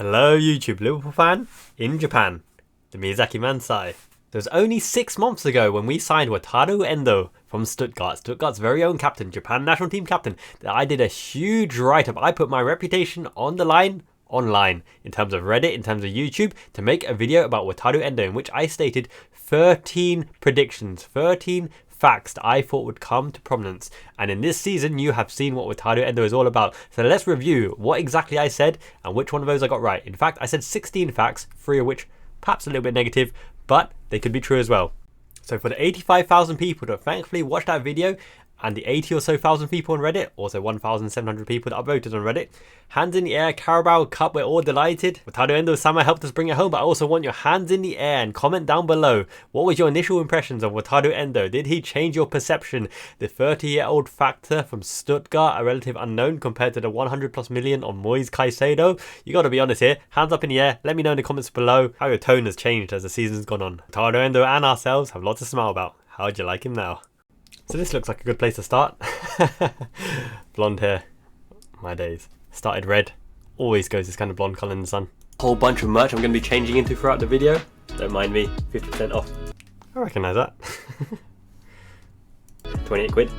Hello YouTube, Liverpool fan in Japan, the Miyazaki Mansai. It was only 6 months ago when we signed Wataru Endo from Stuttgart's very own captain, Japan national team captain, that I did a huge write-up. I put my reputation on the line online in terms of Reddit, in terms of YouTube, to make a video about Wataru Endo in which I stated 13 predictions, 13 facts that I thought would come to prominence. And in this season, you have seen what Wataru Endo is all about. So let's review what exactly I said and which one of those I got right. In fact, I said 16 facts, 3 of which perhaps a little bit negative, but they could be true as well. So for the 85,000 people that thankfully watched that video, and the 80 or so thousand people on Reddit, also 1,700 people that upvoted on Reddit, hands in the air, Carabao Cup, we're all delighted. Wataru Endo Sama helped us bring it home, but I also want your hands in the air and comment down below. What was your initial impressions of Wataru Endo? Did he change your perception? The 30-year-old factor from Stuttgart, a relative unknown compared to the 100+ million on Moise Caicedo? You gotta be honest here, hands up in the air, let me know in the comments below how your tone has changed as the season's gone on. Wataru Endo and ourselves have lots to smile about. How'd you like him now? So this looks like a good place to start. Blonde hair, my days. Started red, always goes this kind of blonde colour in the sun. Whole bunch of merch I'm going to be changing into throughout the video. Don't mind me, 50% off. I recognise that. 28 quid.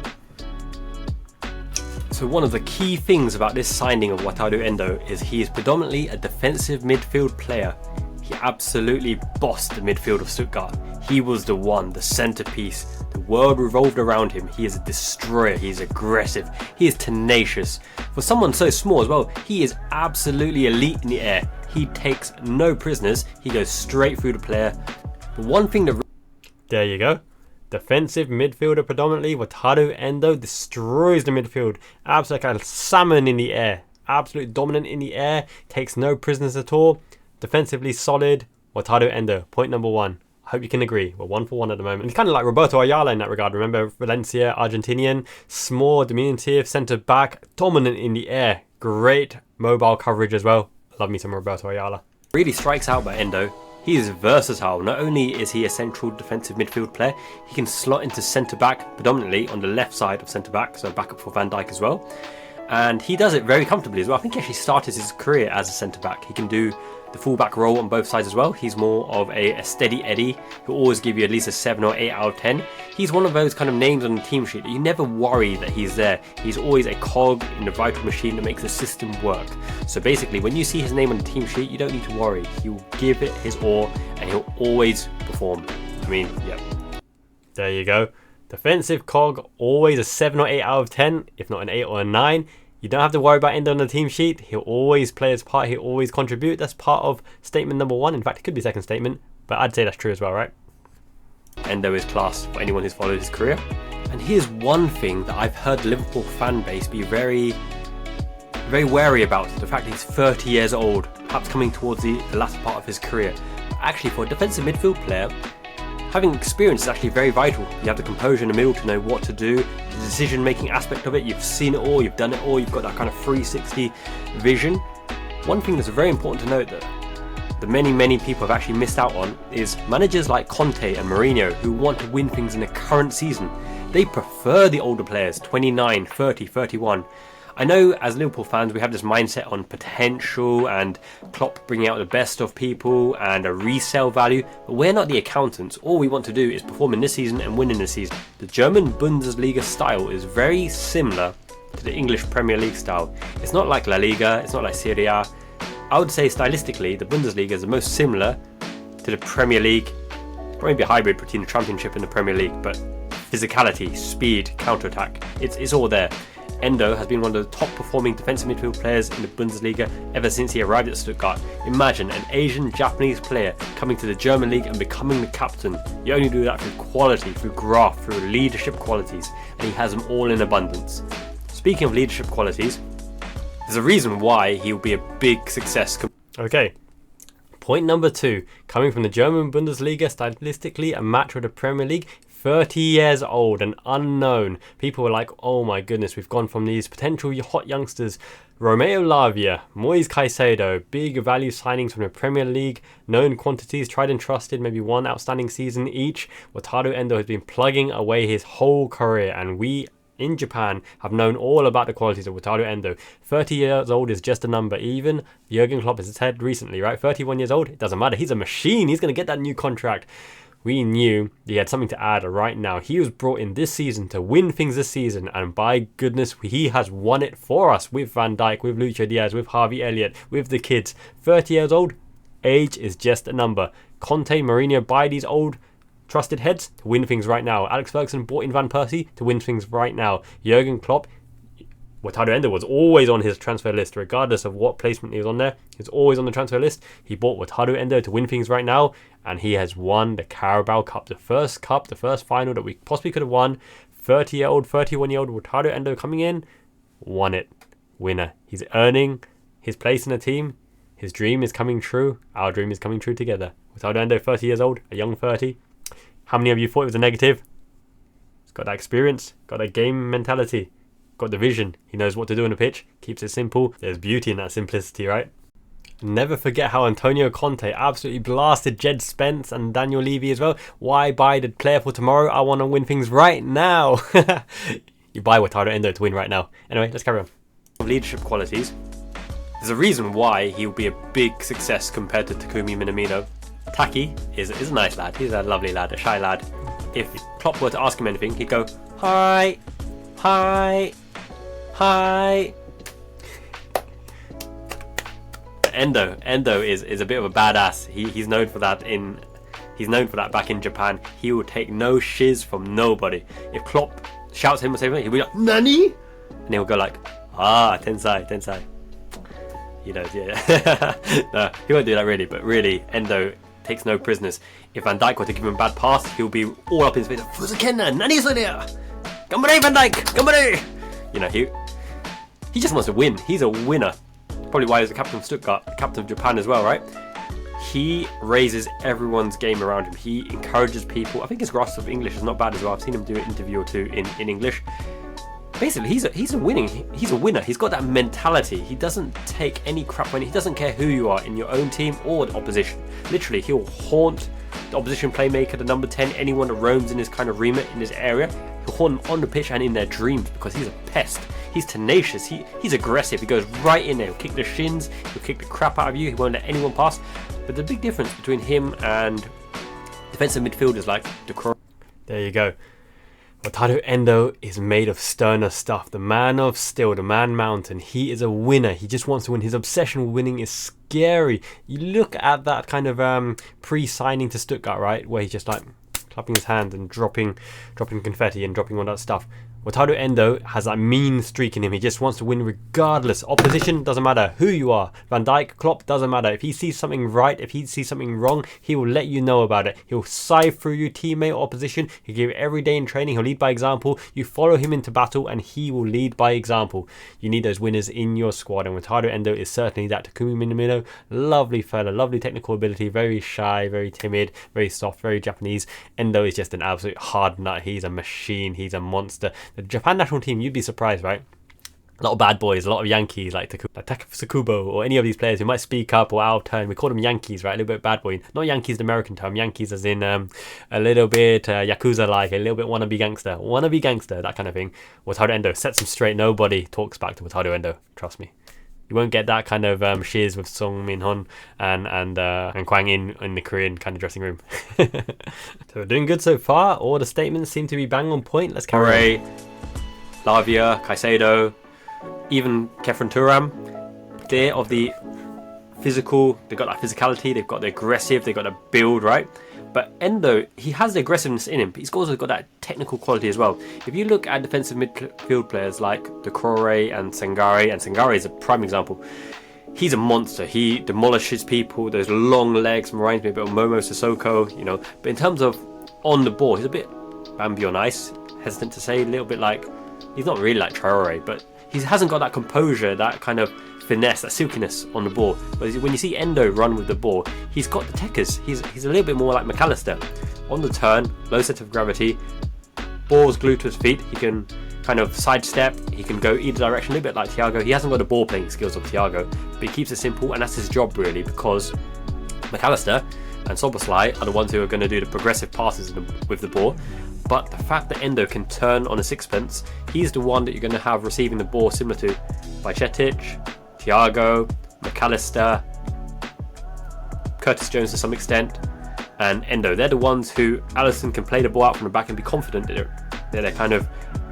So one of the key things about this signing of Wataru Endo is he is predominantly a defensive midfield player. He absolutely bossed the midfield of Stuttgart. He was the one, the centerpiece. The world revolved around him. He is a destroyer. He is aggressive. He is tenacious. For someone so small as well, he is absolutely elite in the air. He takes no prisoners. He goes straight through the player. But one thing that... There you go. Defensive midfielder predominantly. Wataru Endo destroys the midfield. Absolutely like a salmon in the air. Absolutely dominant in the air. Takes no prisoners at all. Defensively solid. Wataru Endo. Point number 1. I hope you can agree. We're 1 for 1 at the moment. He's kind of like Roberto Ayala in that regard. Remember, Valencia, Argentinian, small, diminutive, centre back, dominant in the air. Great mobile coverage as well. Love me some Roberto Ayala. Really strikes out by Endo. He is versatile. Not only is he a central defensive midfield player, he can slot into centre back, predominantly on the left side of centre back, so backup for Van Dijk as well. And he does it very comfortably as well. I think he actually started his career as a centre back. He can do the fullback role on both sides as well. He's more of a steady Eddie who always give you at least a 7 or 8 out of 10. He's one of those kind of names on the team sheet that you never worry that he's there. He's always a cog in the vital machine that makes the system work. So basically, when you see his name on the team sheet, you don't need to worry. He will give it his all and he'll always perform. I mean, yeah. There you go. Defensive cog, always a 7 or 8 out of 10, if not an 8 or a 9. You don't have to worry about Endo on the team sheet. He'll always play his part. He'll always contribute. That's part of statement number 1. In fact, it could be second statement, but I'd say that's true as well, right? Endo is class for anyone who's followed his career. And here's one thing that I've heard the Liverpool fan base be very wary about. The fact that he's 30 years old, perhaps coming towards the latter part of his career. Actually, for a defensive midfield player, having experience is actually very vital. You have the composure in the middle to know what to do, the decision-making aspect of it. You've seen it all, you've done it all, you've got that kind of 360 vision. One thing that's very important to note that many people have actually missed out on is managers like Conte and Mourinho who want to win things in the current season. They prefer the older players, 29, 30, 31. I know as Liverpool fans we have this mindset on potential and Klopp bringing out the best of people and a resale value, but we're not the accountants. All we want to do is perform in this season and win in this season. The German Bundesliga style is very similar to the English Premier League style. It's not like La Liga, it's not like Serie A. I would say stylistically the Bundesliga is the most similar to the Premier League. Probably be a hybrid between the Championship and the Premier League, but physicality, speed, counter-attack, it's all there. Endo has been one of the top performing defensive midfield players in the Bundesliga ever since he arrived at Stuttgart. Imagine an Asian Japanese player coming to the German league and becoming the captain. You only do that through quality, through graft, through leadership qualities, and he has them all in abundance. Speaking of leadership qualities, there's a reason why he will be a big success. Okay. Point number 2, coming from the German Bundesliga, stylistically a match with the Premier League, 30 years old and unknown. People were like, oh my goodness, we've gone from these potential hot youngsters, Romeo Lavia, Moise Caicedo, big value signings from the Premier League, known quantities, tried and trusted, maybe one outstanding season each. Wataru Endo has been plugging away his whole career, and we in Japan have known all about the qualities of Wataru Endo. 30 years old is just a number. Even Jurgen Klopp has said recently, right? 31 years old, it doesn't matter. He's a machine. He's going to get that new contract. We knew he had something to add right now. He was brought in this season to win things this season, and by goodness, he has won it for us with Van Dijk, with Lucho Diaz, with Harvey Elliott, with the kids. 30 years old, age is just a number. Conte, Mourinho, buy these old trusted heads to win things right now. Alex Ferguson brought in Van Persie to win things right now. Jurgen Klopp, Wataru Endo was always on his transfer list, regardless of what placement he was on there. He was always on the transfer list. He bought Wataru Endo to win things right now, and he has won the Carabao Cup, the first final that we possibly could have won. 30-year-old, 31-year-old Wataru Endo coming in, won it. Winner. He's earning his place in the team. His dream is coming true. Our dream is coming true together. Wataru Endo, 30 years old, a young 30. How many of you thought it was a negative? He's got that experience, got that game mentality, got the vision. He knows what to do on the pitch, keeps it simple. There's beauty in that simplicity, right? Never forget how Antonio Conte absolutely blasted Jed Spence and Daniel Levy as well. Why buy the player for tomorrow? I want to win things right now. You buy Wataru Endo to win right now. Anyway, let's carry on. Leadership qualities. There's a reason why he'll be a big success compared to Takumi Minamino. Taki is a nice lad. He's a lovely lad, a shy lad. If Klopp were to ask him anything, he'd go, hi, hi, hi. Endo is a bit of a badass. He's known for that back in Japan. He will take no shiz from nobody. If Klopp shouts him or something, he'll be like, Nani? And he'll go like, tensai. You know, yeah. No, he won't do that really, but really, Endo takes no prisoners. If Van Dijk were to give him a bad pass, he'll be all up in his face. Fuzukenna, nani sorea? Gambare Van Dijk, gambare! You know, he just wants to win. He's a winner. Probably why he's the captain of Stuttgart, the captain of Japan as well, right? He raises everyone's game around him. He encourages people. I think his grasp of English is not bad as well. I've seen him do an interview or two in English. Basically, he's a winner. He's got that mentality. He doesn't take any crap when he doesn't care who you are in your own team or the opposition. Literally, he'll haunt the opposition playmaker, the number 10, anyone that roams in his kind of remit in his area. He'll haunt them on the pitch and in their dreams because he's a pest. He's tenacious. He's aggressive. He goes right in there. He'll kick the shins. He'll kick the crap out of you. He won't let anyone pass. But the big difference between him and defensive midfielders like De Croo. There you go. Wataru Endo is made of sterner stuff. The man of steel, the man mountain. He is a winner. He just wants to win. His obsession with winning is scary. You look at that kind of pre-signing to Stuttgart, right? Where he's just like clapping his hands and dropping confetti and dropping all that stuff. Wataru Endo has that mean streak in him. He just wants to win regardless. Opposition, doesn't matter who you are. Van Dijk, Klopp, doesn't matter. If he sees something right, if he sees something wrong, he will let you know about it. He'll sieve through you, teammate or opposition. He'll give every day in training. He'll lead by example. You follow him into battle and he will lead by example. You need those winners in your squad, and Wataru Endo is certainly that. Takumi Minamino, lovely fella, lovely technical ability, very shy, very timid, very soft, very Japanese. Endo is just an absolute hard nut. He's a machine. He's a monster. The Japan national team, you'd be surprised, right? A lot of bad boys, a lot of Yankees like Takubo or any of these players who might speak up or out of turn. We call them Yankees, right? A little bit bad boy. Not Yankees, the American term. Yankees as in a little bit Yakuza-like, a little bit wannabe gangster, that kind of thing. Wataru Endo sets them straight. Nobody talks back to Wataru Endo. Trust me. You won't get that kind of shiz with Song Min-hon and Kwang in the Korean kind of dressing room. So we're doing good so far. All the statements seem to be bang on point. Let's carry on. Lavia, Caicedo, even Kefren Turam. They're of the physical. They've got that physicality. They've got the aggressive. They've got the build, right? But Endo, he has the aggressiveness in him, but he's also got that technical quality as well. If you look at defensive midfield players like De Croo and Sangare is a prime example. He's a monster. He demolishes people. Those long legs reminds me a bit of Momo Sissoko, you know. But in terms of on the ball, he's a bit Bambi on ice. Hesitant to say, a little bit like, he's not really like Traore, but he hasn't got that composure, that kind of finesse, that silkiness on the ball. But when you see Endo run with the ball, he's got the techers. He's a little bit more like McAllister. On the turn, low centre of gravity, ball's glued to his feet. He can kind of sidestep. He can go either direction, a little bit like Thiago. He hasn't got the ball playing skills of Thiago, but he keeps it simple, and that's his job really, because McAllister and Soboslai are the ones who are going to do the progressive passes with the ball. But the fact that Endo can turn on a sixpence, he's the one that you're going to have receiving the ball similar to Bajcetic, Thiago, McAllister, Curtis Jones to some extent, and Endo. They're the ones who Alisson can play the ball out from the back and be confident that they're kind of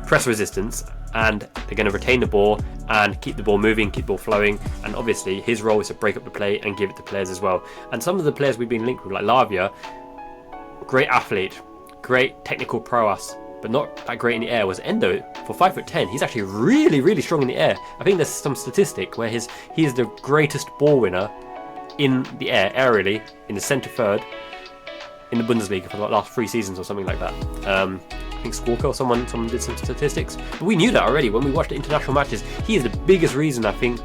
press resistance, and they're going to retain the ball and keep the ball moving, keep the ball flowing. And obviously his role is to break up the play and give it to players as well. And some of the players we've been linked with, like Lavia, great athlete, great technical prowess, but not that great in the air. Was Endo, for 5'10", he's actually really strong in the air. I think there's some statistic where he is the greatest ball winner in the air, aerially, in the centre third in the Bundesliga for the last 3 seasons or something like that. I think Squawker or someone did some statistics. But we knew that already when we watched the international matches. He is the biggest reason, I think.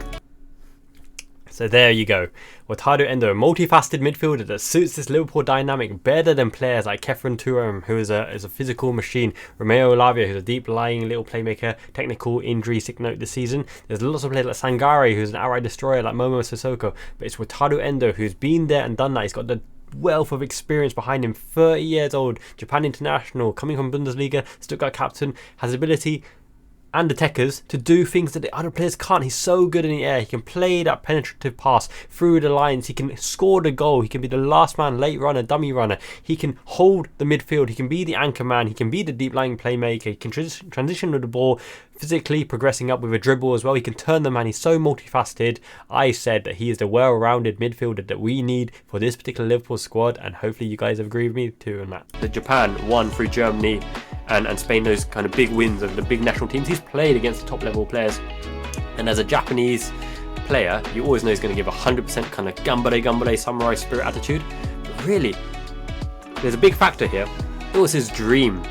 So there you go. Wataru Endo, a multifaceted midfielder that suits this Liverpool dynamic better than players like Kefren Turam, who is a physical machine. Romeo Lavia, who's a deep-lying little playmaker, technical injury sick note this season. There's lots of players like Sangare, who's an outright destroyer, like Momo Sissoko. But it's Wataru Endo who's been there and done that. He's got the wealth of experience behind him, 30 years old, Japan international, coming from Bundesliga, Stuttgart captain, has the ability and the techers to do things that the other players can't. He's so good in the air. He can play that penetrative pass through the lines. He can score the goal. He can be the last man, late runner, dummy runner. He can hold the midfield. He can be the anchor man. He can be the deep lying playmaker. He can transition with the ball, physically progressing up with a dribble as well. He can turn the man. He's so multifaceted. I said that he is the well-rounded midfielder that we need for this particular Liverpool squad, and hopefully you guys have agreed with me too on that. The Japan won through Germany and Spain, those kind of big wins of the big national teams. He's played against the top level players, and as a Japanese player you always know he's going to give 100% kind of gambare samurai spirit attitude. But really, there's a big factor here. It was his dream.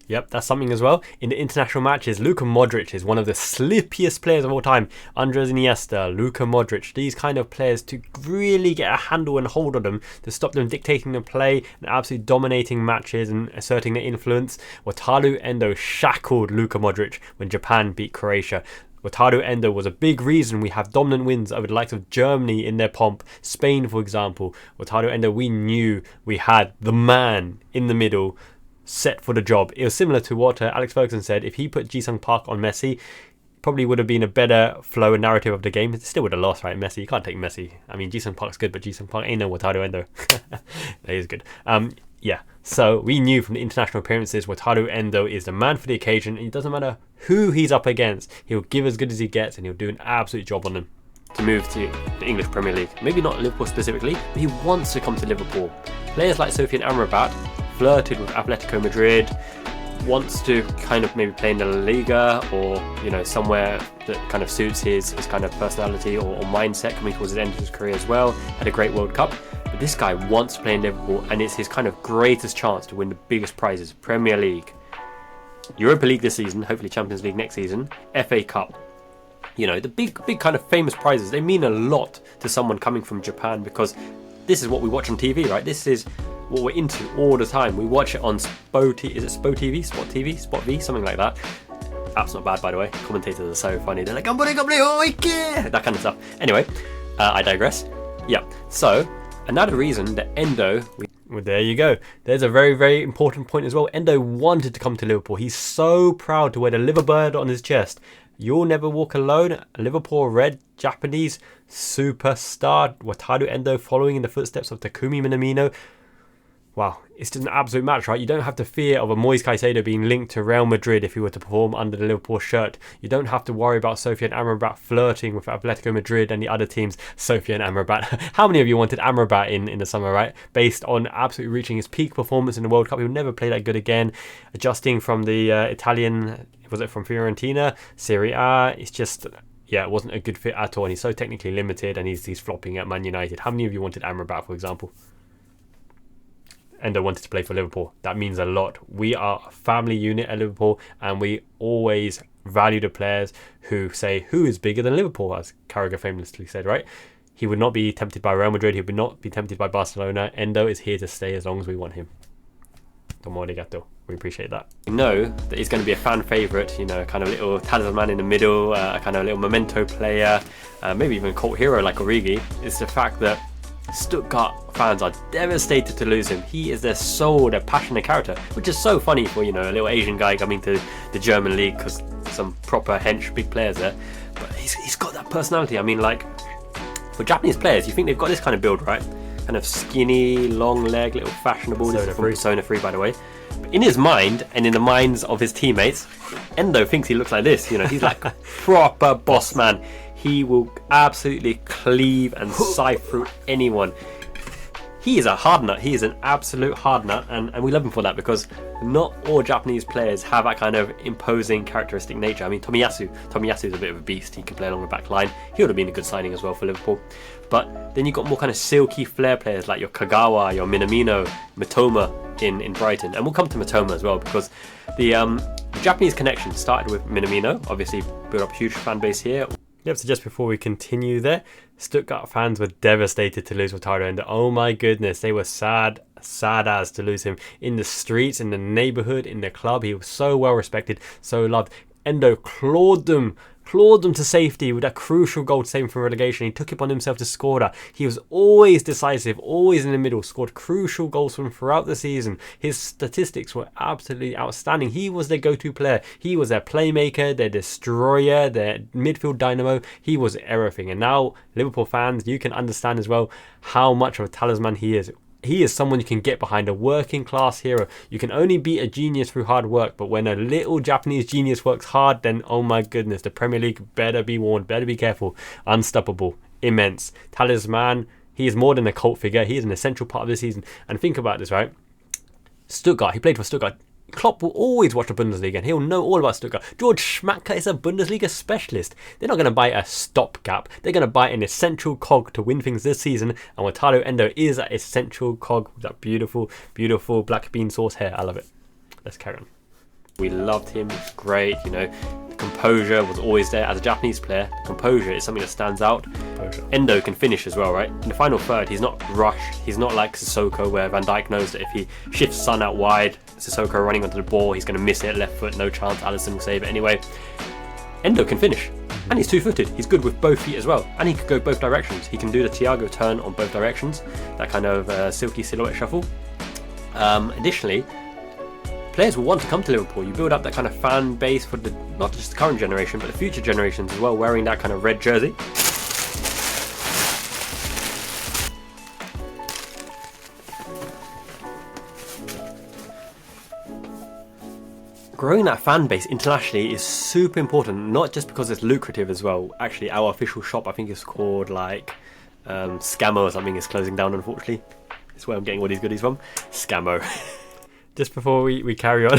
Yep, that's something as well. In the international matches, Luka Modric is one of the slippiest players of all time. Andres Iniesta, Luka Modric, these kind of players, to really get a handle and hold on them, to stop them dictating the play and absolutely dominating matches and asserting their influence. Wataru Endo shackled Luka Modric when Japan beat Croatia. Wataru Endo was a big reason we have dominant wins over the likes of Germany in their pomp, Spain for example. Wataru Endo, we knew we had the man in the middle set for the job. It was similar to what Alex Ferguson said. If he put Ji-sung Park on Messi, probably would have been a better flow and narrative of the game. It still would have lost, right? Messi, you can't take Messi. I mean, Ji-sung Park's good, but Ji-sung Park ain't no Wataru Endo. He is good. Yeah, so we knew from the international appearances Wataru Endo is the man for the occasion, and it doesn't matter who he's up against, he'll give as good as he gets and he'll do an absolute job on them. To move to the English Premier League, maybe not Liverpool specifically, but he wants to come to Liverpool. Players like Sofian Amrabat flirted with Atletico Madrid, wants to kind of maybe play in the La Liga, or you know, somewhere that kind of suits his kind of personality or mindset coming towards the end of his career as well. Had a great World Cup, but this guy wants to play in Liverpool, and it's his kind of greatest chance to win the biggest prizes: Premier League, Europa League this season, hopefully Champions League next season, FA Cup. You know, the big kind of famous prizes, they mean a lot to someone coming from Japan, because this is what we watch on TV, right? This is what we're into all the time. We watch it on Spot TV, Spot V, something like that. App's not bad, by the way. Commentators are so funny. They're like, that kind of stuff. Anyway, I digress. Yeah, so another reason that Endo... Well, there you go. There's a very important point as well. Endo wanted to come to Liverpool. He's so proud to wear the Liverbird on his chest. You'll never walk alone. Liverpool Red Japanese superstar Wataru Endo, following in the footsteps of Takumi Minamino. Wow, it's just an absolute match, right? You don't have to fear of a Moise Caicedo being linked to Real Madrid if he were to perform under the Liverpool shirt. You don't have to worry about Sofian Amrabat flirting with Atletico Madrid and the other teams. Sofian Amrabat. How many of you wanted Amrabat in the summer, right? Based on absolutely reaching his peak performance in the World Cup. He'll never play that good again. Adjusting from the Italian, was it from Fiorentina? Serie A. It's just... yeah, it wasn't a good fit at all. And he's so technically limited, and he's flopping at Man United. How many of you wanted Amrabat, for example? Endo wanted to play for Liverpool. That means a lot. We are a family unit at Liverpool, and we always value the players who say, who is bigger than Liverpool, as Carragher famously said, right? He would not be tempted by Real Madrid. He would not be tempted by Barcelona. Endo is here to stay as long as we want him. Domo arigato. We appreciate that. We know that he's going to be a fan favourite, you know, a kind of little talisman in the middle, a kind of little memento player, maybe even a cult hero like Origi. It's the fact that Stuttgart fans are devastated to lose him. He is their soul, their passion, their character, which is so funny for, you know, a little Asian guy coming to the German league, because some proper hench big players there. But he's got that personality. I mean, like, for Japanese players, you think they've got this kind of build, right? Kind of skinny, long leg, little fashionable. This is from Persona 3, by the way. But in his mind, and in the minds of his teammates, Endo thinks he looks like this. You know, he's like a proper boss man. He will absolutely cleave and scythe through anyone. He is a hard nut. He is an absolute hard nut, and we love him for that, because not all Japanese players have that kind of imposing characteristic nature. I mean, Tomiyasu is a bit of a beast. He can play along the back line. He would have been a good signing as well for Liverpool. But then you've got more kind of silky flair players like your Kagawa, your Minamino, Mitoma in Brighton. And we'll come to Mitoma as well, because the Japanese connection started with Minamino. Obviously, built up a huge fan base here. Yep, so just before we continue there, Stuttgart fans were devastated to lose Wataru Endo. Oh my goodness, they were sad as to lose him. In the streets, in the neighbourhood, in the club, he was so well respected, so loved. Endo clawed them to safety with that crucial goal to save him from relegation. He took it upon himself to score that. He was always decisive, always in the middle, scored crucial goals for them throughout the season. His statistics were absolutely outstanding. He was their go-to player. He was their playmaker, their destroyer, their midfield dynamo. He was everything. And now, Liverpool fans, you can understand as well how much of a talisman he is. He is someone you can get behind, a working class hero. You can only beat a genius through hard work, but when a little Japanese genius works hard, then oh my goodness, the Premier League better be warned, better be careful. Unstoppable, immense, talisman. He is more than a cult figure. He is an essential part of the season. And think about this, right? Stuttgart, he played for Stuttgart. Klopp will always watch the Bundesliga and he'll know all about Stuttgart. George Schmadtke is a Bundesliga specialist. They're not going to buy a stopgap. They're going to buy an essential cog to win things this season. And Wataru Endo is that essential cog with that beautiful, beautiful black bean sauce hair. I love it. Let's carry on. We loved him. It's great. You know, the composure was always there. As a Japanese player, the composure is something that stands out. Endo can finish as well, right? In the final third, he's not rushed. He's not like Sissoko, where Van Dijk knows that if he shifts Son out wide, Sissoko running onto the ball, he's going to miss it, left foot, no chance, Alisson will save it anyway. Endo can finish, and he's two-footed. He's good with both feet as well, and he can go both directions. He can do the Thiago turn on both directions, that kind of silky silhouette shuffle. Additionally, players will want to come to Liverpool. You build up that kind of fan base for not just the current generation, but the future generations as well, wearing that kind of red jersey. Growing that fan base internationally is super important, not just because it's lucrative as well. Actually, our official shop, I think it's called like Scammo or something, is closing down, unfortunately. That's where I'm getting all these goodies from. Scammo. Just before we carry on,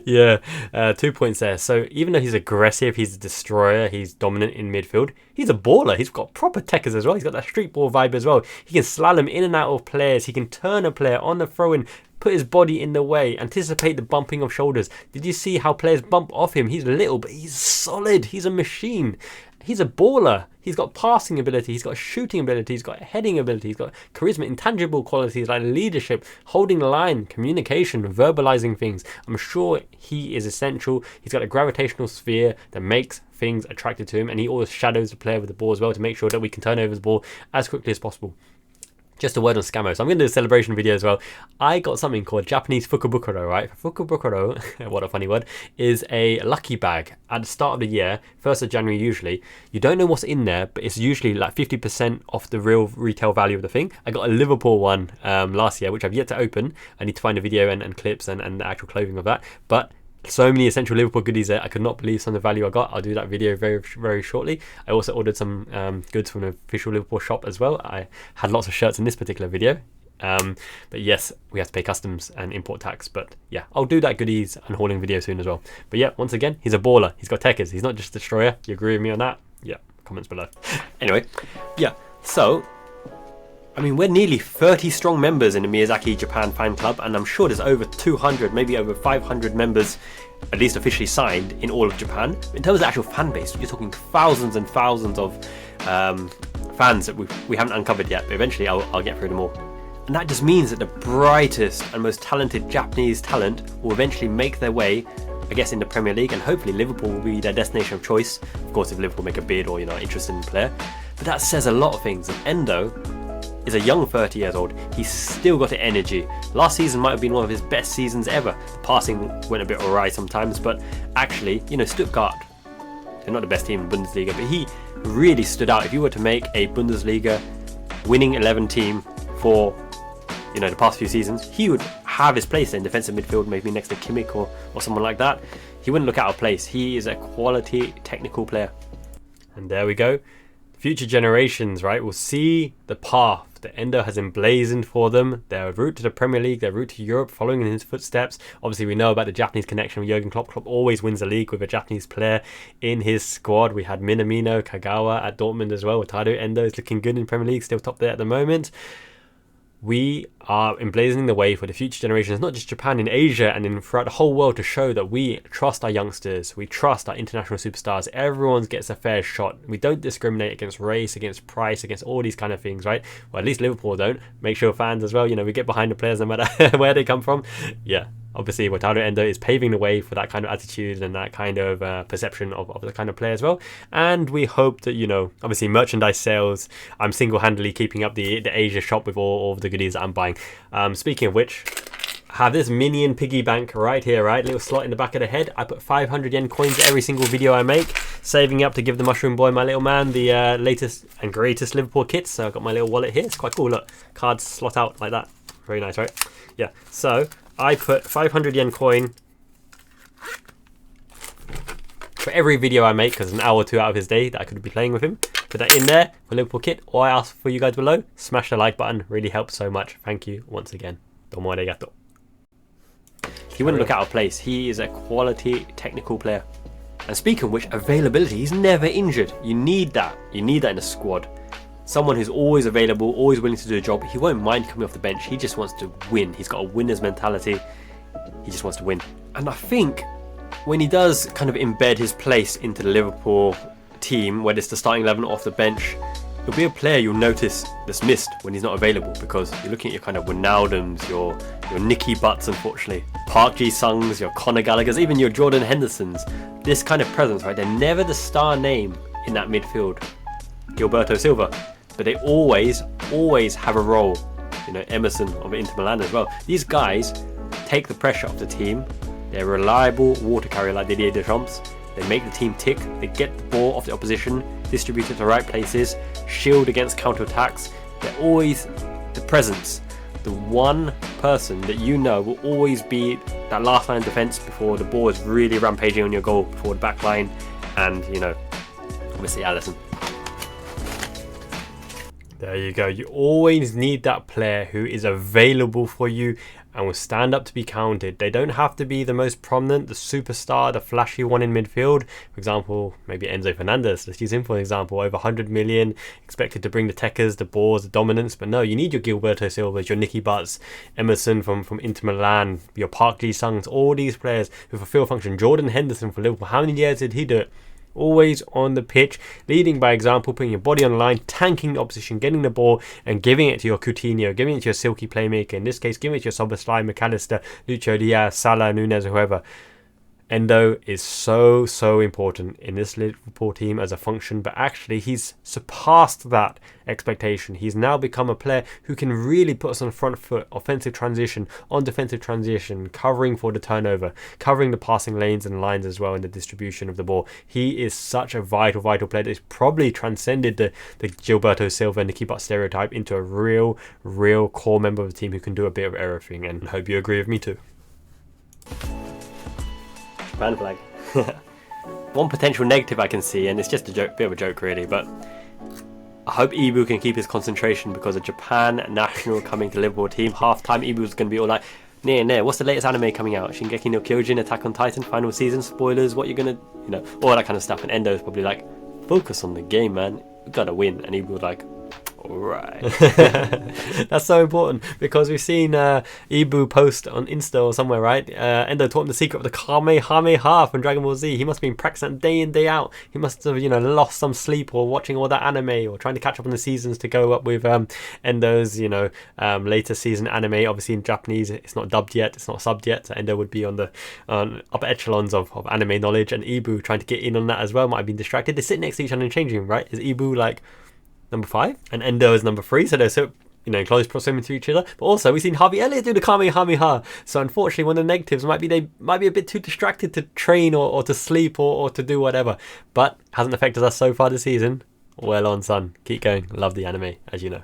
yeah, 2 points there. So even though he's aggressive, he's a destroyer, he's dominant in midfield, he's a baller. He's got proper techers as well. He's got that street ball vibe as well. He can slalom in and out of players. He can turn a player on the throw-in, put his body in the way, anticipate the bumping of shoulders. Did you see how players bump off him? He's little, but he's solid. He's a machine. He's a baller. He's got passing ability, he's got shooting ability, he's got heading ability, he's got charisma, intangible qualities like leadership, holding the line, communication, verbalizing things. I'm sure he is essential. He's got a gravitational sphere that makes things attracted to him, and he always shadows the player with the ball as well to make sure that we can turn over his ball as quickly as possible. Just a word on Scammo. So I'm going to do a celebration video as well. I got something called Japanese Fukubukuro, right? Fukubukuro, what a funny word, is a lucky bag at the start of the year, 1st of January usually. You don't know what's in there, but it's usually like 50% off the real retail value of the thing. I got a Liverpool one last year, which I've yet to open. I need to find a video and clips and the actual clothing of that. But so many essential Liverpool goodies there. I could not believe some of the value I got. I'll do that video very, very shortly. I also ordered some goods from the official Liverpool shop as well. I had lots of shirts in this particular video. But yes, we have to pay customs and import tax. But yeah, I'll do that goodies and hauling video soon as well. But yeah, once again, he's a baller. He's got techers. He's not just a destroyer. You agree with me on that? Yeah, comments below. Anyway, yeah, so I mean, we're nearly 30 strong members in the Miyazaki Japan fan club, and I'm sure there's over 200, maybe over 500 members, at least officially signed, in all of Japan. In terms of the actual fan base, you're talking thousands and thousands of fans that we haven't uncovered yet, but eventually I'll get through them all. And that just means that the brightest and most talented Japanese talent will eventually make their way, I guess, in the Premier League, and hopefully Liverpool will be their destination of choice. Of course, if Liverpool make a bid or, interested in the player. But that says a lot of things. And Endo, is a young 30 years old. He's still got the energy. Last season might have been one of his best seasons ever. Passing went a bit awry sometimes, but actually, you know, Stuttgart, they're not the best team in Bundesliga, but he really stood out. If you were to make a Bundesliga winning 11 team for, you know, the past few seasons, he would have his place in defensive midfield, maybe next to Kimmich or someone like that. He wouldn't look out of place. He is a quality technical player. And there we go. Future generations, right, will see the path that Endo has emblazoned for them. Their route to the Premier League, their route to Europe, following in his footsteps. Obviously, we know about the Japanese connection with Jurgen Klopp. Klopp always wins the league with a Japanese player in his squad. We had Minamino, Kagawa at Dortmund as well. Wataru Endo is looking good in Premier League, still top there at the moment. We are emblazoning the way for the future generations, not just Japan, in Asia and in throughout the whole world, to show that we trust our youngsters, we trust our international superstars. Everyone gets a fair shot. We don't discriminate against race, against price, against all these kind of things, right? Well, at least Liverpool don't. Make sure fans as well, you know, we get behind the players no matter where they come from. Yeah, obviously Wataru Endo is paving the way for that kind of attitude and that kind of perception of the kind of player as well. And we hope that, you know, obviously merchandise sales, I'm single-handedly keeping up the Asia shop with all of the goodies that I'm buying. Speaking of which, I have this minion piggy bank right here, right? Little slot in the back of the head. I put 500 yen coins every single video I make, saving up to give the Mushroom Boy, my little man, the latest and greatest Liverpool kits. So I've got my little wallet here. It's quite cool. Look, cards slot out like that. Very nice, right? Yeah. So I put 500 yen coin for every video I make, because an hour or two out of his day that I could be playing with him. Put that in there for Liverpool kit. All I ask for you guys below, smash the like button. Really helps so much. Thank you once again. Domo arigato. He wouldn't look out of place. He is a quality technical player. And speaking of which, availability, he's never injured. You need that. You need that in a squad. Someone who's always available, always willing to do a job. He won't mind coming off the bench. He just wants to win. He's got a winner's mentality. He just wants to win. And I think when he does kind of embed his place into the Liverpool team, whether it's the starting 11 or off the bench, he'll be a player you'll notice that's missed when he's not available, because you're looking at your kind of Wijnaldums, your Nicky Butts, unfortunately, Park Ji-sungs, your Conor Gallaghers, even your Jordan Hendersons. This kind of presence, right? They're never the star name in that midfield. Gilberto Silva, but they always have a role. You know, Emerson of Inter Milan as well. These guys take the pressure off the team. They're a reliable water carrier like Didier Deschamps. They make the team tick. They get the ball off the opposition, distribute it to the right places, shield against counter-attacks. They're always the presence. The one person that you know will always be that last line of defence before the ball is really rampaging on your goal, before the back line, and, you know, obviously Alisson. There you go. You always need that player who is available for you and will stand up to be counted. They don't have to be the most prominent, the superstar, the flashy one in midfield. For example, maybe Enzo Fernandez. Let's use him for an example. Over 100 million, expected to bring the techers, the balls, the dominance. But no, you need your Gilberto Silvas, your Nicky Butts, Emerson from Inter Milan, your Park Ji-sungs, all these players who fulfill function. Jordan Henderson for Liverpool. How many years did he do it? Always on the pitch, leading by example, putting your body on the line, tanking the opposition, getting the ball and giving it to your Coutinho, giving it to your silky playmaker, in this case giving it to your Szoboszlai, McAllister, Lucho Diaz, Salah, Nunez, whoever. Endo is so important in this Liverpool team as a function, but actually he's surpassed that expectation. He's now become a player who can really put us on the front foot, offensive transition, on defensive transition, covering for the turnover, covering the passing lanes and lines as well in the distribution of the ball. He is such a vital player that he's probably transcended the Gilberto Silva and Nicky Butts stereotype into a real core member of the team who can do a bit of everything, and I hope you agree with me too. Japan flag. One potential negative I can see, and it's just a joke, bit of a joke really, but I hope Ibu can keep his concentration, because a Japan national coming to Liverpool team, half-time Ibu's going to be all like, what's the latest anime coming out? Shingeki no Kyojin, Attack on Titan, final season, spoilers, what you're going to, you know, all that kind of stuff. And Endo's probably like, focus on the game, man, we gotta win. And Ibu was like, alright. That's so important, because we've seen Ibu post on Insta or somewhere, right? Endo taught him the secret of the Kamehameha from Dragon Ball Z. He must have been practicing day in, day out. He must have, you know, lost some sleep or watching all that anime or trying to catch up on the seasons to go up with Endo's, you know, later season anime. Obviously in Japanese, it's not dubbed yet, it's not subbed yet, so Endo would be on the upper echelons of anime knowledge, and Ibu trying to get in on that as well might have been distracted. They sit next to each other in the changing room, right? Is Ibu like number 5 and Endo is number 3, so they're so in close proximity to each other. But also, we've seen Harvey Elliott do the Kamehameha. So unfortunately, one of the negatives might be they might be a bit too distracted to train or to sleep or to do whatever. But hasn't affected us so far this season. Well on, son. Keep going. Love the anime, as you know.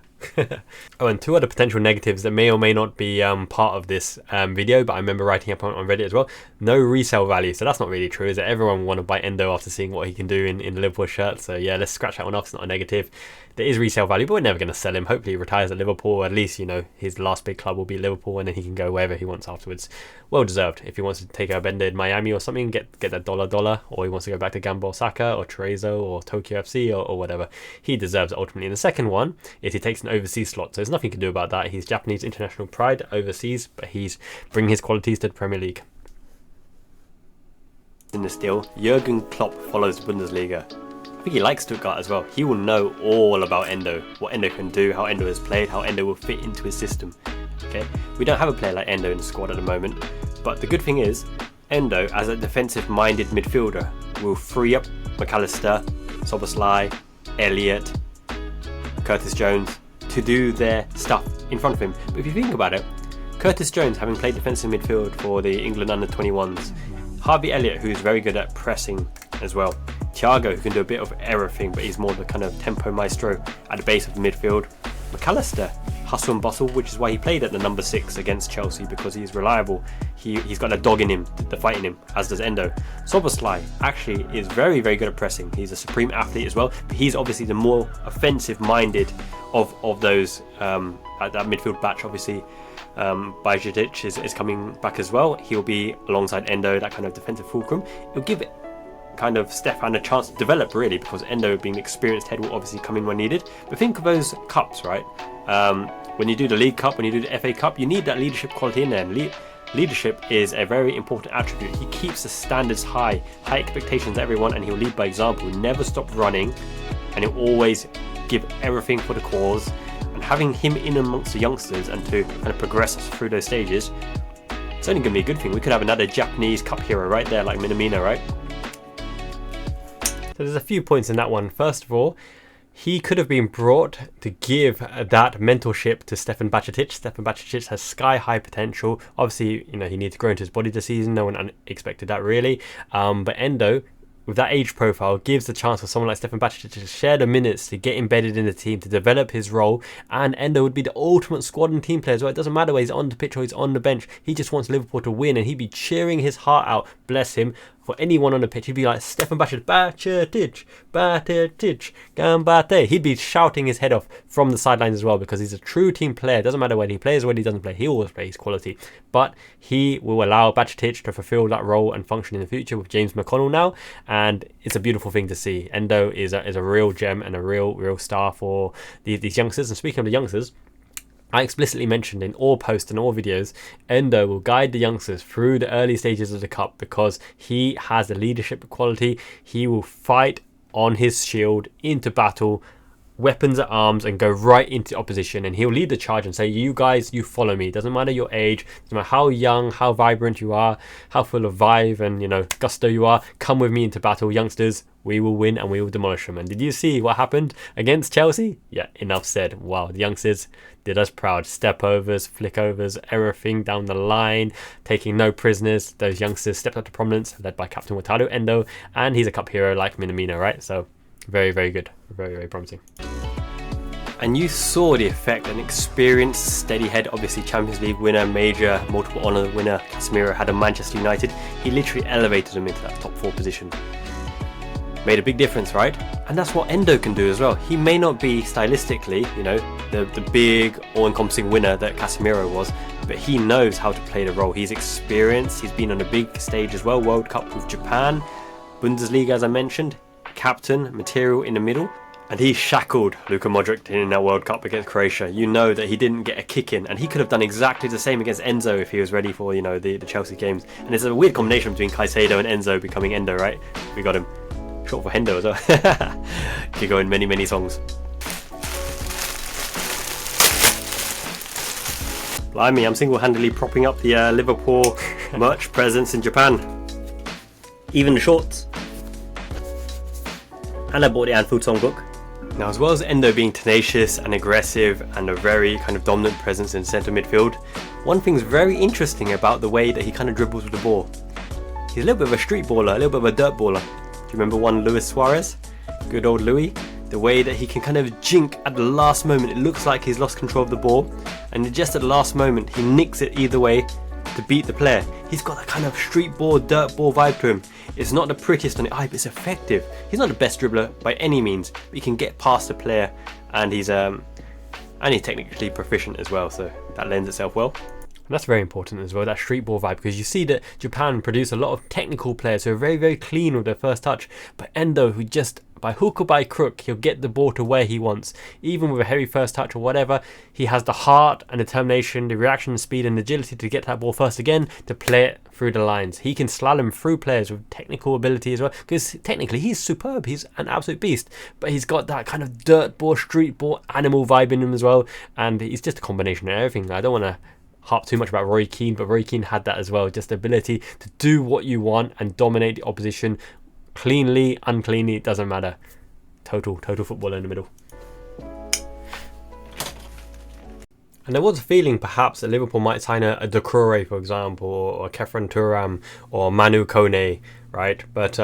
Oh, and 2 other potential negatives that may or may not be part of this video, but I remember writing up on Reddit as well. No resale value. So that's not really true, is it? Everyone will want to buy Endo after seeing what he can do in the Liverpool shirt. So yeah, let's scratch that one off. It's not a negative. There is resale value, but we're never going to sell him. Hopefully he retires at Liverpool. At least, his last big club will be Liverpool, and then he can go wherever he wants afterwards. Well deserved. If he wants to take a bender in Miami or something, get that dollar, or he wants to go back to Gamba Osaka or Trezo or Tokyo FC or whatever, he deserves it ultimately. And the second one is he takes an overseas slot, so there's nothing he can do about that. He's Japanese international pride overseas, but he's bringing his qualities to the Premier League. In this deal, Jurgen Klopp follows the Bundesliga. I think he likes Stuttgart as well. He will know all about Endo, what Endo can do, how Endo has played, how Endo will fit into his system. Okay, we don't have a player like Endo in the squad at the moment, but the good thing is, Endo, as a defensive-minded midfielder, will free up McAllister, Szoboszlai, Elliott, Curtis Jones to do their stuff in front of him. But if you think about it, Curtis Jones, having played defensive midfield for the England under-21s, Harvey Elliott, who's very good at pressing as well, Thiago, who can do a bit of everything, but he's more the kind of tempo maestro at the base of the midfield. McAllister, hustle and bustle, which is why he played at the number 6 against Chelsea, because he's reliable. He's got a dog in him, the fight in him, as does Endo. Szoboszlai actually is very, very good at pressing. He's a supreme athlete as well, but he's obviously the more offensive-minded of those at that midfield batch. Obviously, Bajcetic is coming back as well. He'll be alongside Endo, that kind of defensive fulcrum. It'll give it kind of Stefan a chance to develop, really, because Endo, being an experienced head, will obviously come in when needed. But think of those cups, right? When you do the League Cup, when you do the FA Cup, you need that leadership quality in there. And leadership is a very important attribute. He keeps the standards high expectations to everyone, and he'll lead by example. He'll never stop running, and he'll always give everything for the cause. And having him in amongst the youngsters and to kind of progress us through those stages, it's only going to be a good thing. We could have another Japanese cup hero right there, like Minamino, right? So there's a few points in that one. First of all, he could have been brought to give that mentorship to Stefan Bajcetic. Stefan Bajcetic has sky-high potential. Obviously, he needs to grow into his body this season. No one expected that, really. But Endo, with that age profile, gives the chance for someone like Stefan Bajcetic to share the minutes, to get embedded in the team, to develop his role. And Endo would be the ultimate squad and team player as well. It doesn't matter whether he's on the pitch or he's on the bench. He just wants Liverpool to win, and he'd be cheering his heart out, bless him, for anyone on the pitch. He'd be like, Stefan Bajcetic, Gambate. He'd be shouting his head off from the sidelines as well, because he's a true team player. It doesn't matter whether he plays or whether he doesn't play. He always plays quality. But he will allow Bajcetic to fulfill that role and function in the future with James McConnell now, and it's a beautiful thing to see. Endo is a real gem and a real star for these youngsters. And speaking of the youngsters, I explicitly mentioned in all posts and all videos, Endo will guide the youngsters through the early stages of the cup, because he has the leadership quality. He will fight on his shield into battle, weapons at arms, and go right into opposition, and he'll lead the charge and say, you guys, you follow me. Doesn't matter your age, doesn't matter how young, how vibrant you are, how full of vibe and gusto you are, come with me into battle, youngsters. We will win and we will demolish them. And did you see what happened against Chelsea? Yeah, enough said. Wow, the youngsters did us proud. Step overs, flick overs, everything down the line, taking no prisoners. Those youngsters stepped up to prominence, led by Captain Wataru Endo, and he's a cup hero like Minamino, right? So very, very good. Very, very promising. And you saw the effect an experienced, steady head, obviously Champions League winner, major, multiple honour winner, Casemiro had at Manchester United. He literally elevated him into that top 4 position. Made a big difference, right? And that's what Endo can do as well. He may not be stylistically, the big, all-encompassing winner that Casemiro was, but he knows how to play the role. He's experienced. He's been on a big stage as well, World Cup with Japan, Bundesliga, as I mentioned, captain, material in the middle. And he shackled Luka Modric in that World Cup against Croatia. You know that he didn't get a kick in, and he could have done exactly the same against Enzo if he was ready for, the Chelsea games. And it's a weird combination between Caicedo and Enzo becoming Endo, right? We got him. Short for Hendo as well. Could go in many, many songs. Blimey, I'm single-handedly propping up the Liverpool merch presence in Japan. Even the shorts. And I bought the Anfield songbook. Now, as well as Endo being tenacious and aggressive and a very kind of dominant presence in centre midfield, one thing's very interesting about the way that he kind of dribbles with the ball. He's a little bit of a street baller, a little bit of a dirt baller. Do you remember one Luis Suarez? Good old Louis. The way that he can kind of jink at the last moment. It looks like he's lost control of the ball, and just at the last moment he nicks it either way to beat the player. He's got that kind of street ball, dirt ball vibe to him. It's not the prettiest on the eye, but it's effective. He's not the best dribbler by any means, but he can get past the player, and he's technically proficient as well, so that lends itself well. And that's very important as well, that street ball vibe, because you see that Japan produce a lot of technical players who are very, very clean with their first touch, but Endo, who just by hook or by crook, he'll get the ball to where he wants. Even with a heavy first touch or whatever, he has the heart and determination, the reaction speed and agility to get that ball first again, to play it through the lines. He can slalom through players with technical ability as well, because technically he's superb, he's an absolute beast, but he's got that kind of dirt ball, street ball, animal vibe in him as well, and he's just a combination of everything. I don't want to harp too much about Roy Keane, but Roy Keane had that as well, just the ability to do what you want and dominate the opposition cleanly, uncleanly, it doesn't matter. Total footballer in the middle. And there was a feeling perhaps that Liverpool might sign a Doucouré, for example, or a Kefren Turam, or Manu Kone, right? But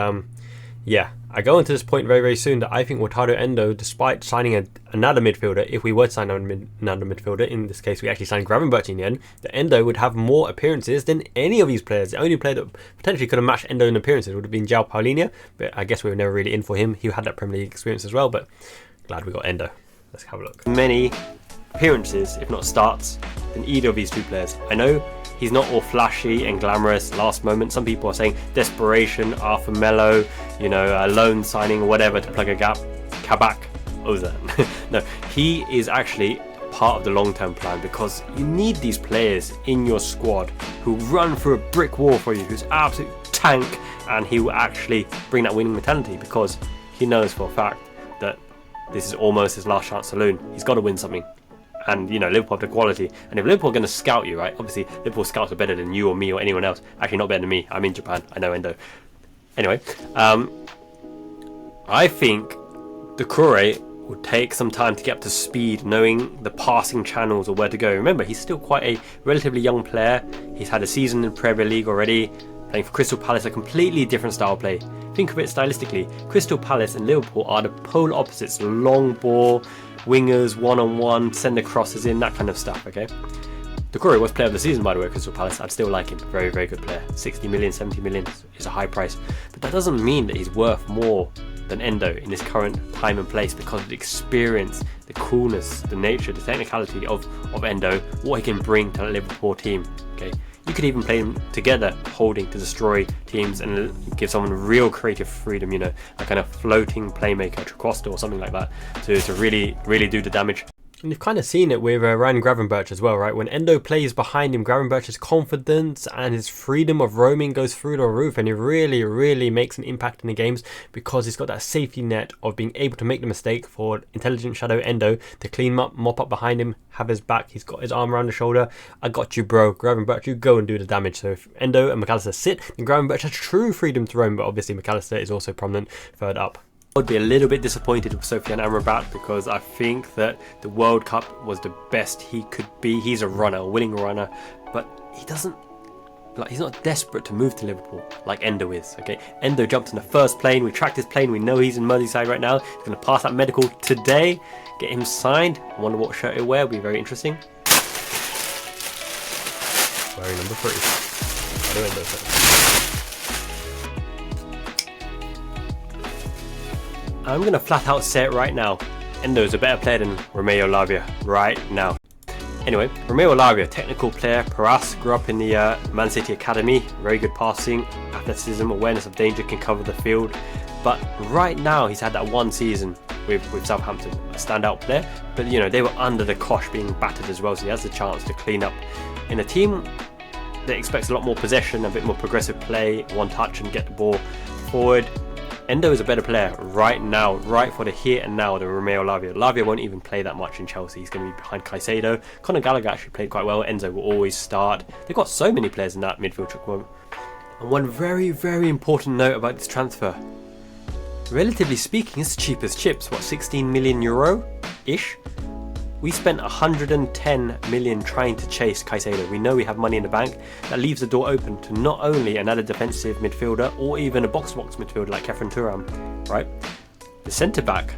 yeah, I go into this point very, very soon that I think Wataru Endo, despite signing another midfielder, if we were to sign another midfielder, in this case we actually signed Gravenberch in the end, that Endo would have more appearances than any of these players. The only player that potentially could have matched Endo in appearances would have been João Paulinho, but I guess we were never really in for him. He had that Premier League experience as well, but glad we got Endo. Let's have a look. Many appearances, if not starts, than either of these two players. I know he's not all flashy and glamorous last moment. Some people are saying desperation, Arthur Melo, you know, a loan signing or whatever to plug a gap. Kabak Oza. No, he is actually part of the long-term plan, because you need these players in your squad who run through a brick wall for you, who's absolute tank, and he will actually bring that winning mentality, because he knows for a fact that this is almost his last chance saloon. He's got to win something. And, you know, Liverpool have the quality. And if Liverpool are going to scout you, right, obviously Liverpool scouts are better than you or me or anyone else. Actually, not better than me. I'm in Japan. I know Endo. Anyway, I think Doucouré will take some time to get up to speed, knowing the passing channels or where to go. Remember, he's still quite a relatively young player. He's had a season in Premier League already, playing for Crystal Palace, a completely different style of play. Think of it stylistically. Crystal Palace and Liverpool are the polar opposites. Long ball, wingers, one-on-one, send the crosses in, that kind of stuff, okay? Doucouré was player of the season, by the way, Crystal Palace. I'd still like him. Very, very good player. 60 million, 70 million is a high price. But that doesn't mean that he's worth more than Endo in his current time and place, because of the experience, the coolness, the nature, the technicality of Endo, what he can bring to the Liverpool team, okay? You could even play them together, holding to destroy teams and give someone real creative freedom, you know, a kind of floating playmaker, Tricosta or something like that, to really, really do the damage. And you've kind of seen it with Ryan Gravenberch as well, right? When Endo plays behind him, Gravenberch's confidence and his freedom of roaming goes through the roof, and he really, really makes an impact in the games, because he's got that safety net of being able to make the mistake for intelligent shadow Endo to clean him up, mop up behind him, have his back, he's got his arm around the shoulder. I got you, bro. Gravenberch, you go and do the damage. So if Endo and McAllister sit, then Gravenberch has true freedom to roam, but obviously McAllister is also prominent third up. I would be a little bit disappointed with Sofiane Amrabat, because I think that the World Cup was the best he could be. He's a runner, a winning runner, but he doesn't, like, he's not desperate to move to Liverpool like Endo is, okay? Endo jumped on the first plane, we tracked his plane, we know he's in Merseyside right now. He's going to pass that medical today, get him signed. I wonder what shirt he'll wear, it'll be very interesting. Wearing number 3. Endo shirt. I'm going to flat out say it right now. Endo is a better player than Romeo Lavia right now. Anyway, Romeo Lavia, technical player, Paras, grew up in the Man City Academy. Very good passing, athleticism, awareness of danger, can cover the field. But right now, he's had that one season with Southampton, a standout player. But, you know, they were under the cosh, being battered as well, so he has the chance to clean up. In a team that expects a lot more possession, a bit more progressive play, one touch and get the ball forward, Endo is a better player right now, right for the here and now, than Romeo Lavia. Lavia won't even play that much in Chelsea. He's going to be behind Caicedo. Conor Gallagher actually played quite well. Enzo will always start. They've got so many players in that midfield. And one very, very important note about this transfer. relatively speaking, it's cheap as chips. What, 16 million euro-ish? We spent 110 million trying to chase Caicedo. We know we have money in the bank. That leaves the door open to not only another defensive midfielder or even a box-to-box midfielder like Kefren Turam, right? The centre-back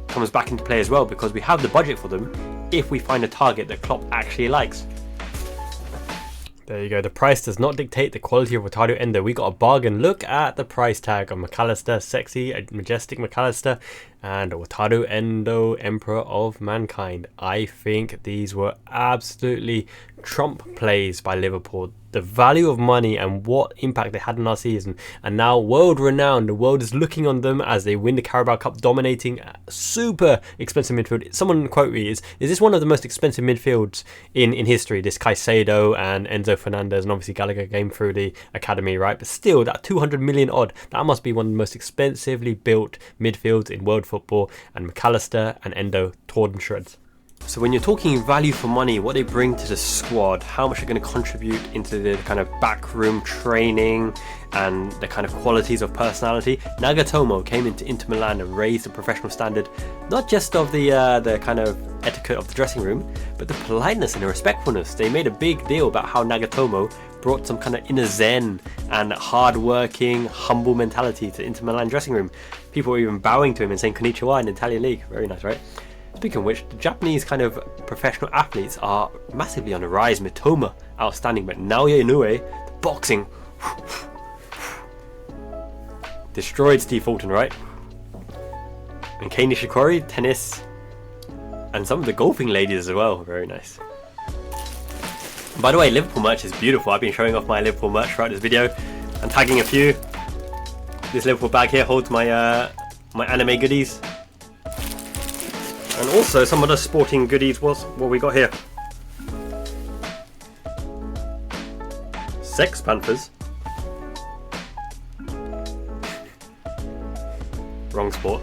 comes back into play as well because we have the budget for them if we find a target that Klopp actually likes. There you go. The price does not dictate the quality of Wataru Endo. We got a bargain. Look at the price tag on McAllister, sexy, majestic McAllister, and Wataru Endo, Emperor of Mankind. I think these were absolutely trump plays by Liverpool. The value of money and what impact they had in our season, and now world renowned. The world is looking on them as they win the Carabao Cup, dominating super expensive midfield. Someone quote me, is this one of the most expensive midfields in history? This Caicedo and Enzo Fernandez, and obviously Gallagher came through the academy, right? But still, that 200 million odd, that must be one of the most expensively built midfields in world football. And McAllister and Endo torn shreds. So when you're talking value for money, what they bring to the squad, how much they're going to contribute into the kind of backroom training and the kind of qualities of personality, Nagatomo came into Inter Milan and raised the professional standard, not just of the kind of etiquette of the dressing room, but the politeness and the respectfulness. They made a big deal about how Nagatomo brought some kind of inner zen and hard-working, humble mentality to Inter Milan dressing room. People were even bowing to him and saying konnichiwa in the Italian league. Very nice, right? Speaking of which, the Japanese kind of professional athletes are massively on the rise. Mitoma, outstanding, but Naoya Inoue, the boxing, destroyed Steve Fulton, right? And Kei Nishikori, tennis, and some of the golfing ladies as well. Very nice. By the way, Liverpool merch is beautiful. I've been showing off my Liverpool merch throughout this video and tagging a few. This Liverpool bag here holds my my anime goodies. And also some other sporting goodies was what we got here. Sex Panthers. Wrong sport.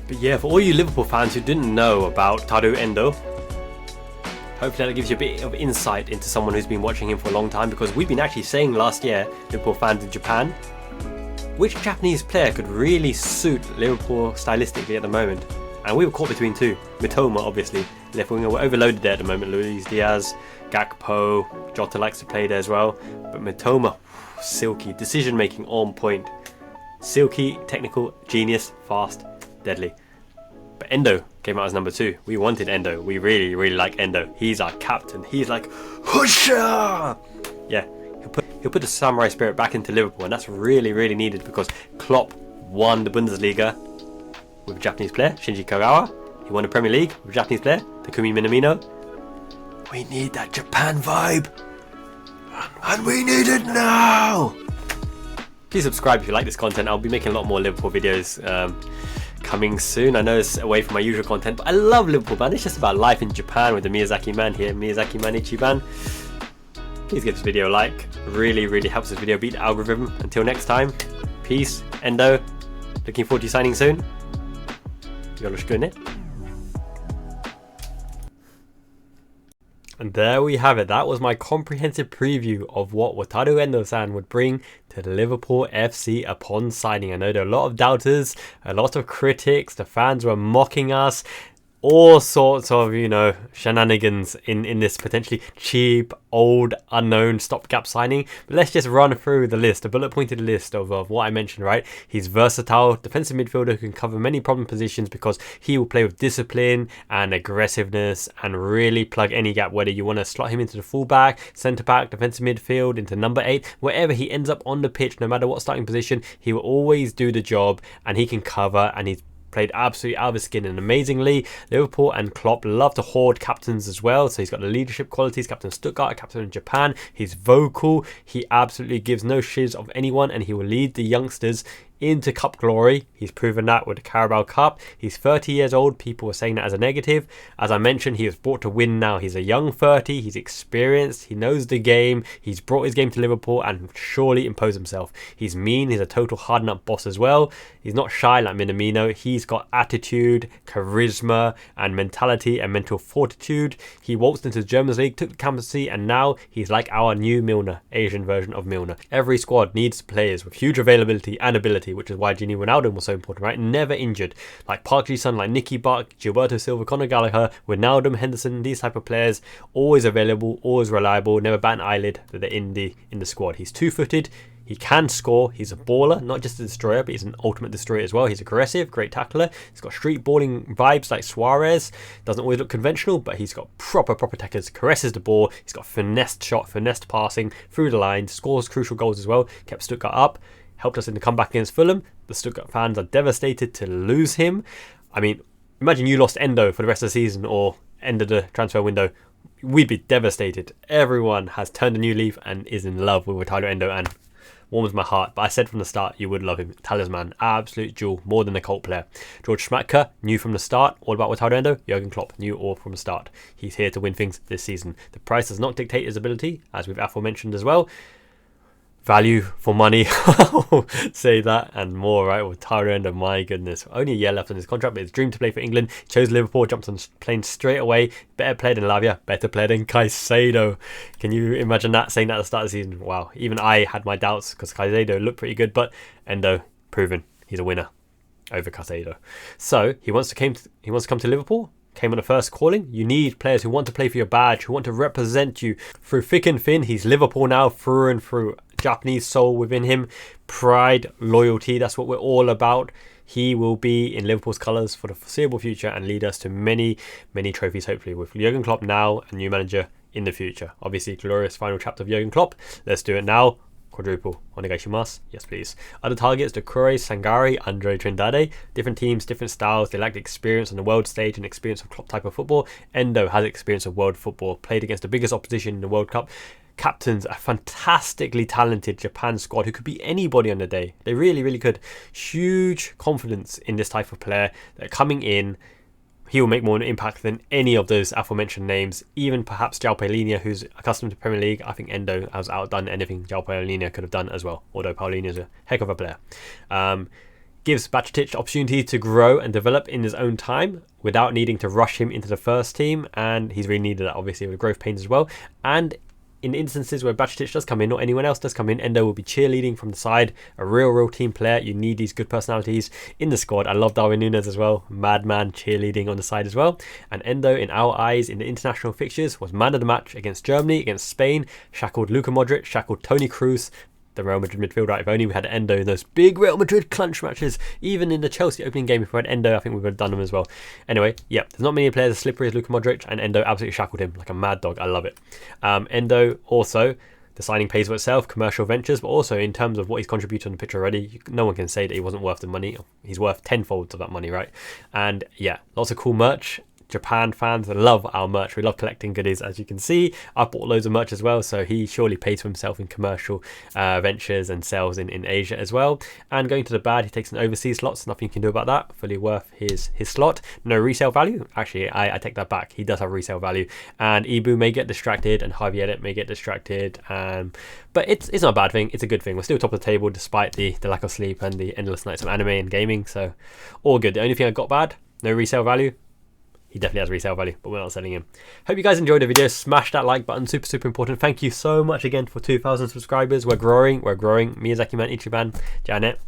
But yeah, for all you Liverpool fans who didn't know about Wataru Endo, hopefully that gives you a bit of insight into someone who's been watching him for a long time, because we've been actually saying last year, Liverpool fans in Japan, which Japanese player could really suit Liverpool stylistically at the moment? And we were caught between two. Mitoma, obviously, left winger. We're overloaded there at the moment. Luis Diaz, Gakpo, Jota likes to play there as well. But Mitoma, silky, decision making on point. Silky, technical, genius, fast, deadly. But Endo came out as number 2. We wanted Endo. We really, really like Endo. He's our captain. He's like, Husha! Yeah. He'll put the samurai spirit back into Liverpool, and that's really, really needed because Klopp won the Bundesliga with a Japanese player, Shinji Kagawa. He won the Premier League with a Japanese player, Takumi Minamino. We need that Japan vibe, and we need it now! Please subscribe if you like this content. I'll be making a lot more Liverpool videos coming soon. I know it's away from my usual content, but I love Liverpool, man. It's just about life in Japan with the Miyazaki man here, Miyazaki man Ichiban. Please give this video a like. Really, really helps this video beat the algorithm. Until next time, peace. Endo, looking forward to you signing soon. Yoroshiku. And there we have it. That was my comprehensive preview of what Wataru Endo-san would bring to Liverpool FC upon signing. I know there are a lot of doubters, a lot of critics. The fans were mocking us. All sorts of, you know, shenanigans in this potentially cheap, old, unknown stopgap signing. But let's just run through the list, a bullet pointed list of what I mentioned, right? He's versatile, defensive midfielder who can cover many problem positions because he will play with discipline and aggressiveness and really plug any gap, whether you want to slot him into the fullback, centre back, defensive midfield, into number 8, wherever he ends up on the pitch, no matter what starting position, he will always do the job and he can cover, and he's played absolutely out of his skin and amazingly. Liverpool and Klopp love to hoard captains as well, so he's got the leadership qualities. Captain Stuttgart, captain in Japan. He's vocal. He absolutely gives no shiz of anyone, and he will lead the youngsters into cup glory. He's proven that with the Carabao Cup. He's 30 years old. People were saying that as a negative. As I mentioned, he was brought to win now. He's a young 30. He's experienced. He knows the game. He's brought his game to Liverpool and surely imposed himself. He's mean. He's a total hard nut boss as well. He's not shy like Minamino. He's got attitude, charisma, and mentality and mental fortitude. He waltzed into the Germans League, took the captaincy, and now he's like our new Milner, Asian version of Milner. Every squad needs players with huge availability and ability, which is why Gini Wijnaldum was so important, right? Never injured. Like Park Ji-sung, like Nicky Butt, Gilberto Silva, Conor Gallagher, Wijnaldum, Henderson, these type of players, always available, always reliable, never bat an eyelid that they're in the squad. He's two-footed. He can score. He's a baller, not just a destroyer, but he's an ultimate destroyer as well. He's aggressive, great tackler. He's got street balling vibes like Suarez. Doesn't always look conventional, but he's got proper tackers. Caresses the ball. He's got finessed shot, finessed passing through the line. Scores crucial goals as well. Kept Stuttgart up. Helped us in the comeback against Fulham. The Stuttgart fans are devastated to lose him. I mean, imagine you lost Endo for the rest of the season or ended the transfer window. We'd be devastated. Everyone has turned a new leaf and is in love with Wataru Endo, and warms my heart. But I said from the start you would love him. Talisman, absolute jewel, more than a cult player. George Schmadtke knew from the start all about Wataru Endo. Jurgen Klopp knew all from the start. He's here to win things this season. The price does not dictate his ability, as we've aforementioned as well. Value for money, say that and more, right? Wataru Endo, my goodness, only a year left on his contract, but his dream to play for England. Chose Liverpool, jumped on plane straight away. Better player than Lavia, better player than Caicedo. Can you imagine that, saying that at the start of the season? Wow, even I had my doubts because Caicedo looked pretty good, but Endo proven he's a winner over Caicedo. So he wants to come to Liverpool. Came on the first calling. You need players who want to play for your badge, who want to represent you through thick and thin. He's Liverpool now, through and through. Japanese soul within him, pride, loyalty, that's what we're all about. He will be in Liverpool's colours for the foreseeable future and lead us to many trophies, hopefully, with Jurgen Klopp now and new manager in the future. Obviously, glorious final chapter of Jurgen Klopp. Let's do it now. Quadruple. Onegaishimasu. Yes, please. Other targets: Doucouré, Sangare, Andre Trindade. Different teams, different styles. They lack experience on the world stage and experience of Klopp type of football. Endo has experience of world football. Played against the biggest opposition in the World Cup. Captains a fantastically talented Japan squad who could be anybody on the day. They really could. Huge confidence in this type of player. They're coming in. He will make more of an impact than any of those aforementioned names. Even perhaps João Paulinho, who's accustomed to Premier League. I think Endo has outdone anything João Paulinho could have done as well. Although Paulinho is a heck of a player. Gives Bajcetic the opportunity to grow and develop in his own time without needing to rush him into the first team. And he's really needed that, obviously, with growth pains as well. And in instances where Bajcetic does come in or anyone else does come in, Endo will be cheerleading from the side. A real team player. You need these good personalities in the squad. I love Darwin Núñez as well. Madman cheerleading on the side as well. And Endo, in our eyes, in the international fixtures, was man of the match against Germany, against Spain. Shackled Luka Modric, shackled Toni Kroos, the Real Madrid midfielder. If only we had Endo in those big Real Madrid clutch matches. Even in the Chelsea opening game, if we had Endo, I think we would have done them as well. Anyway, yeah, there's not many players as slippery as Luka Modric, and Endo absolutely shackled him like a mad dog. I love it. Endo also, the signing pays for itself, commercial ventures, but also in terms of what he's contributed on the pitch already, no one can say that he wasn't worth the money. He's worth tenfold of that money, right? And yeah, lots of cool merch. Japan fans love our merch. We love collecting goodies, as you can see. I bought loads of merch as well, so he surely pays for himself in commercial ventures and sales in Asia as well. And going to the bad, he takes an overseas slot, so nothing you can do about that. Fully worth his slot. No resale value. Actually, I take that back. He does have resale value. And Ibu may get distracted, and Harvey Elliott may get distracted. But it's not a bad thing. It's a good thing. We're still top of the table despite the lack of sleep and the endless nights of anime and gaming. So all good. The only thing I got bad, no resale value. He definitely has resale value, but we're not selling him. Hope you guys enjoyed the video. Smash that like button. Super important. Thank you so much again for 2,000 subscribers. We're growing. Miyazaki-man, Ichiban, Janet.